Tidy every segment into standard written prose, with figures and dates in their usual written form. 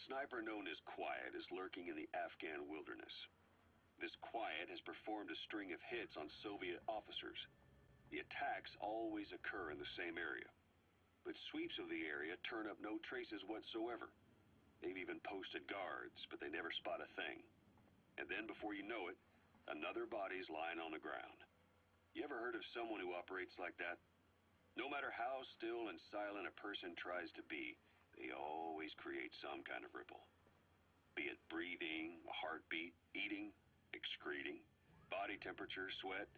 sniper known as Quiet is lurking in the Afghan wilderness. This Quiet has performed a string of hits on Soviet officers. The attacks always occur in the same area, but sweeps of the area turn up no traces whatsoever. They've even posted guards, but they never spot a thing. And then before you know it, another body's lying on the ground. You ever heard of someone who operates like that? No matter how still and silent a person tries to be, they always create some kind of ripple. Be it breathing, a heartbeat, eating, excreting, body temperature, sweat.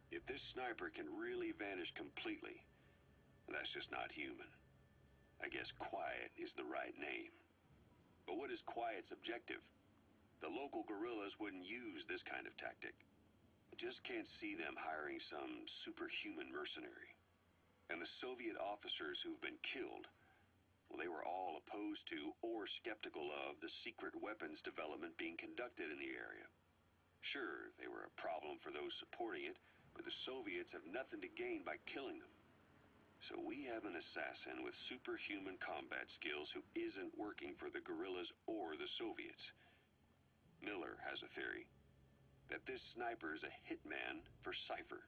If this sniper can really vanish completely, that's just not human. I guess Quiet is the right name. But what is Quiet's objective? The local guerrillas wouldn't use this kind of tactic. I just can't see them hiring some superhuman mercenary. And the Soviet officers who've been killed, well, they were all opposed to or skeptical of the secret weapons development being conducted in the area. Sure, they were a problem for those supporting it, but the Soviets have nothing to gain by killing them. So we have an assassin with superhuman combat skills who isn't working for the guerrillas or the Soviets. Miller has a theory that this sniper is a hitman for Cypher.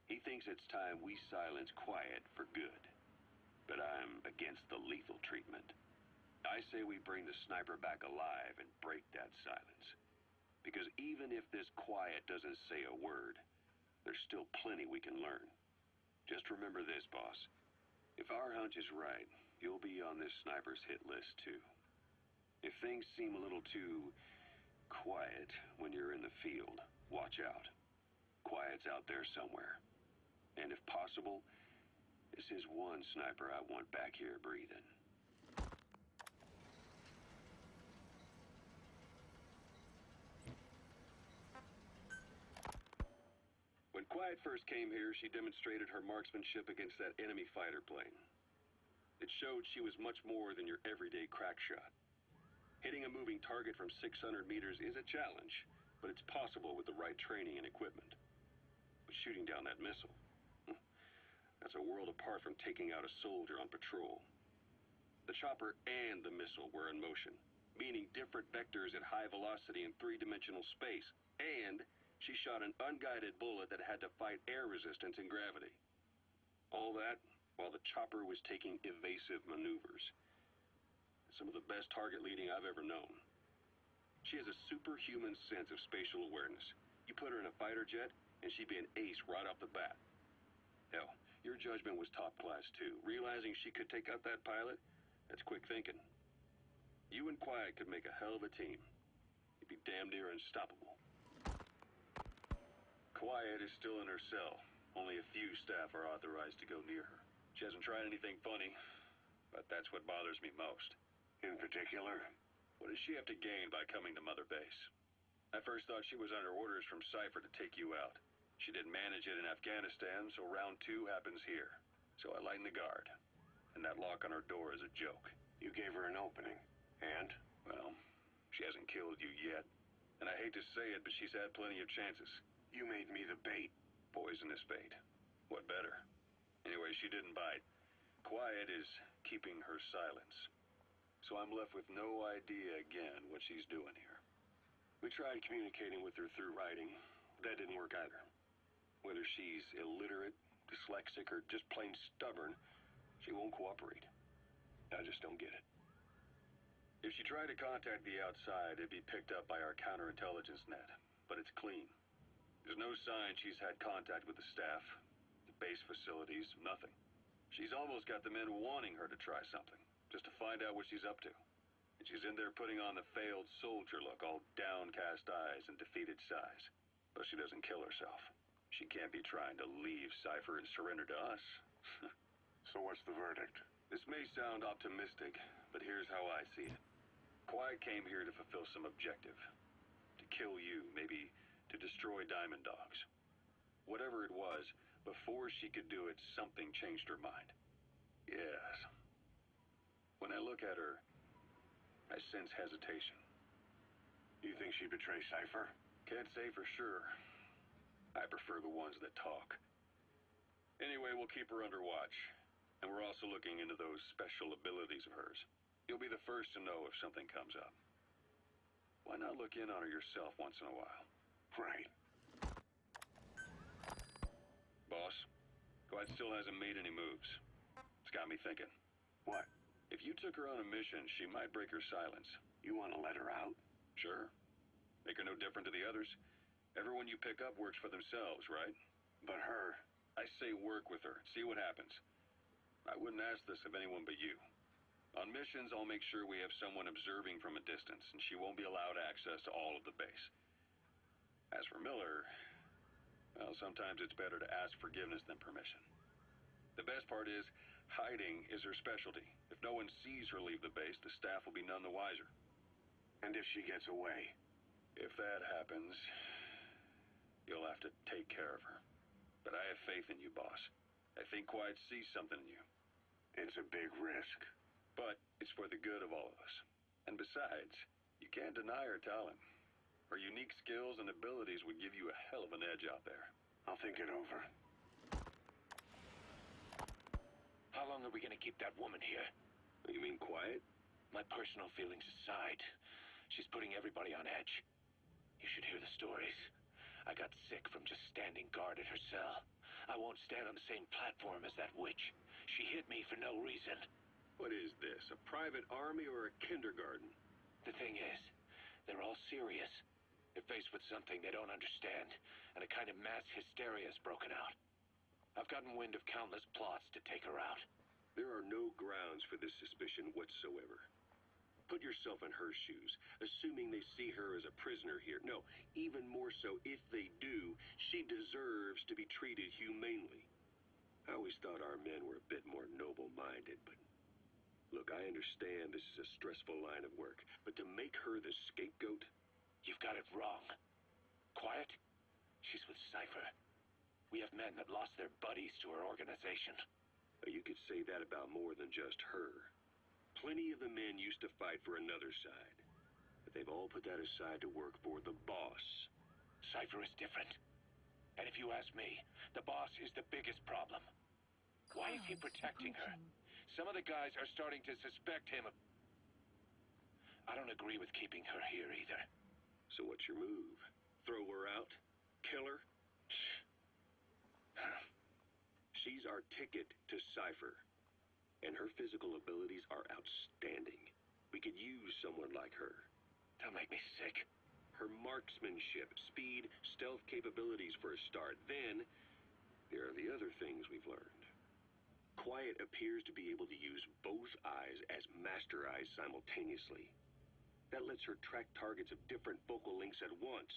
He thinks it's time we silence Quiet for good. But I'm against the lethal treatment. I say we bring the sniper back alive and break that silence. Because even if this Quiet doesn't say a word, there's still plenty we can learn. Just remember this, boss. If our hunch is right, you'll be on this sniper's hit list too. If things seem a little too quiet when you're in the field, watch out. Quiet's out there somewhere. And if possible, this is one sniper I want back here breathing. When Quiet first came here, she demonstrated her marksmanship against that enemy fighter plane. It showed she was much more than your everyday crack shot. Hitting a moving target from 600 meters is a challenge, but it's possible with the right training and equipment. But shooting down that missile, that's a world apart from taking out a soldier on patrol. The chopper and the missile were in motion, meaning different vectors at high velocity in three-dimensional space, and she shot an unguided bullet that had to fight air resistance and gravity. All that while the chopper was taking evasive maneuvers. Some of the best target leading I've ever known. She has a superhuman sense of spatial awareness. You put her in a fighter jet, and she'd be an ace right off the bat. Hell, your judgment was top class too. Realizing she could take out that pilot, that's quick thinking. You and Quiet could make a hell of a team. You'd be damn near unstoppable. Quiet is still in her cell. Only a few staff are authorized to go near her. She hasn't tried anything funny, but that's what bothers me most. In particular? What does she have to gain by coming to Mother Base? I first thought she was under orders from Cypher to take you out. She didn't manage it in Afghanistan, so round 2 happens here. So I lighten the guard. And that lock on her door is a joke. You gave her an opening. And? Well, she hasn't killed you yet. And I hate to say it, but she's had plenty of chances. You made me the bait. Poisonous bait. What better? Anyway, she didn't bite. Quiet is keeping her silence. So I'm left with no idea again what she's doing here. We tried communicating with her through writing. That didn't work either. Whether she's illiterate, dyslexic, or just plain stubborn, she won't cooperate. I just don't get it. If she tried to contact the outside, it'd be picked up by our counterintelligence net, but it's clean. There's no sign she's had contact with the staff, the base facilities, nothing. She's almost got the men wanting her to try something, just to find out what she's up to. And she's in there putting on the failed soldier look, all downcast eyes and defeated sighs. But she doesn't kill herself. She can't be trying to leave Cypher and surrender to us. So what's the verdict? This may sound optimistic, but here's how I see it. Quiet came here to fulfill some objective. To kill you, maybe to destroy Diamond Dogs. Whatever it was, before she could do it, something changed her mind. Yes. When I look at her, I sense hesitation. You think she'd betray Cypher? Can't say for sure. I prefer the ones that talk. Anyway, we'll keep her under watch. And we're also looking into those special abilities of hers. You'll be the first to know if something comes up. Why not look in on her yourself once in a while? Right. Boss, Quiet still hasn't made any moves. It's got me thinking. What? If you took her on a mission, she might break her silence. You want to let her out? Sure. Make her no different to the others. Everyone you pick up works for themselves, right? But her... I say work with her. See what happens. I wouldn't ask this of anyone but you. On missions, I'll make sure we have someone observing from a distance, and she won't be allowed access to all of the base. As for Miller, well, sometimes it's better to ask forgiveness than permission. The best part is, hiding is her specialty. If no one sees her leave the base, the staff will be none the wiser. And if she gets away? If that happens, you'll have to take care of her. But I have faith in you, boss. I think Quiet sees something in you. It's a big risk. But it's for the good of all of us. And besides, you can't deny her talent. Her unique skills and abilities would give you a hell of an edge out there. I'll think it over. How long are we gonna keep that woman here? You mean Quiet? My personal feelings aside, she's putting everybody on edge. You should hear the stories. I got sick from just standing guard at her cell. I won't stand on the same platform as that witch. She hit me for no reason. What is this, a private army or a kindergarten? The thing is, they're all serious. They're faced with something they don't understand, and a kind of mass hysteria has broken out. I've gotten wind of countless plots to take her out. There are no grounds for this suspicion whatsoever. Put yourself in her shoes, assuming they see her as a prisoner here. No, even more so, if they do, she deserves to be treated humanely. I always thought our men were a bit more noble-minded, but... Look, I understand this is a stressful line of work, but to make her the scapegoat... You've got it wrong. Quiet? She's with Cypher. We have men that lost their buddies to her organization. You could say that about more than just her. Plenty of the men used to fight for another side, but they've all put that aside to work for the boss. Cypher is different. And if you ask me, the boss is the biggest problem. Why is he protecting her? Some of the guys are starting to suspect him of... I don't agree with keeping her here either. So what's your move? Throw her out? Kill her? She's our ticket to Cypher. And her physical abilities are outstanding. We could use someone like her. Don't make me sick. Her marksmanship, speed, stealth capabilities for a start. Then, there are the other things we've learned. Quiet appears to be able to use both eyes as master eyes simultaneously. That lets her track targets of different focal lengths at once.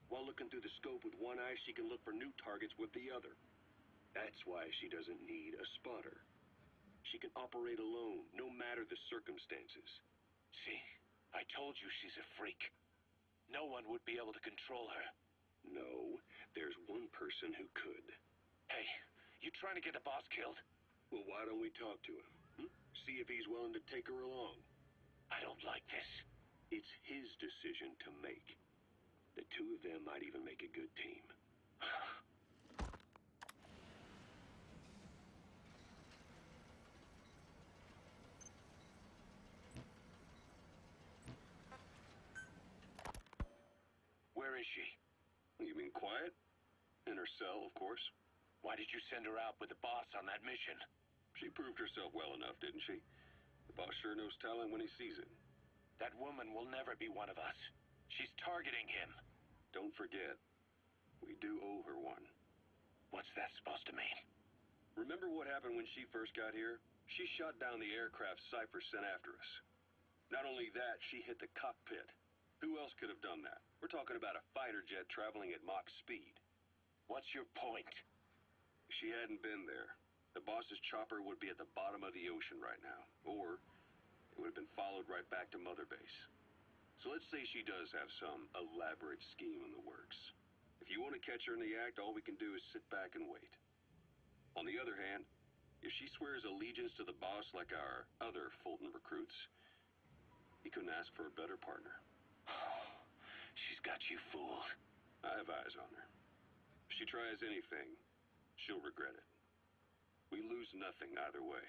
While looking through the scope with one eye, she can look for new targets with the other. That's why she doesn't need a spotter. She can operate alone, no matter the circumstances. See, I told you she's a freak. No one would be able to control her. No, there's one person who could. Hey, you trying to get the boss killed? Well, why don't we talk to him? See if he's willing to take her along. I don't like this. It's his decision to make. The two of them might even make a good team. Where is she? You mean Quiet? In her cell, of course. Why did you send her out with the boss on that mission? She proved herself well enough, didn't she? The boss sure knows talent when he sees it. That woman will never be one of us. She's targeting him. Don't forget, we do owe her one. What's that supposed to mean? Remember what happened when she first got here? She shot down the aircraft Cypher sent after us. Not only that, she hit the cockpit. Who else could have done that? We're talking about a fighter jet traveling at Mach speed. What's your point? If she hadn't been there, the boss's chopper would be at the bottom of the ocean right now. Or it would have been followed right back to Mother Base. So let's say she does have some elaborate scheme in the works. If you want to catch her in the act, all we can do is sit back and wait. On the other hand, if she swears allegiance to the boss like our other Fulton recruits, he couldn't ask for a better partner. She's got you fooled. I have eyes on her. If she tries anything, she'll regret it. We lose nothing either way.